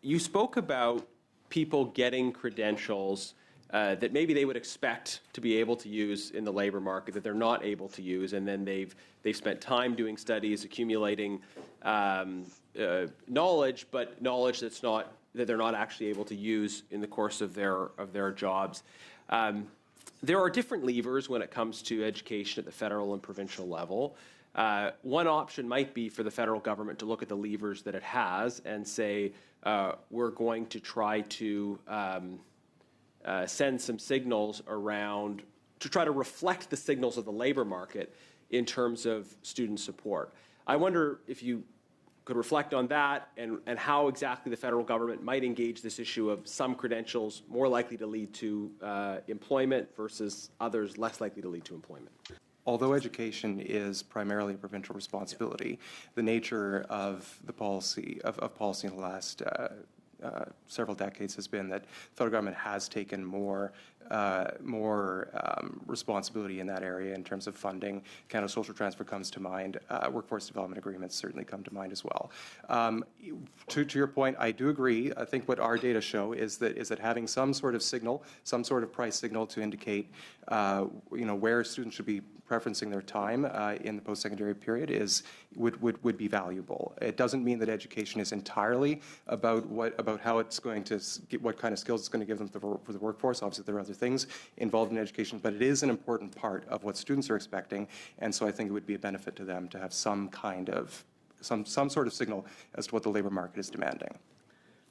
You spoke about people getting credentials that maybe they would expect to be able to use in the labor market that they're not able to use, and then they've spent time doing studies, accumulating knowledge, but knowledge that they're not actually able to use in the course of their jobs. There are different levers when it comes to education at the federal and provincial level. One option might be for the federal government to look at the levers that it has and say, we're going to try to send some signals around to try to reflect the signals of the labor market in terms of student support. I wonder if you could reflect on that and how exactly the federal government might engage this issue of some credentials more likely to lead to employment versus others less likely to lead to employment. Although education is primarily a provincial responsibility, the nature of the policy in the last several decades has been that the federal government has taken more responsibility in that area in terms of funding. Canada Social Transfer comes to mind. Workforce development agreements certainly come to mind as well. To your point, I do agree. I think what our data show is that having some sort of signal, some sort of price signal to indicate where students should be preferencing their time in the post-secondary period would be valuable. It doesn't mean that education is entirely about how it's going to get, what kind of skills it's going to give them for the workforce. Obviously, there are other things involved in education, but it is an important part of what students are expecting, and so I think it would be a benefit to them to have some sort of signal as to what the labor market is demanding.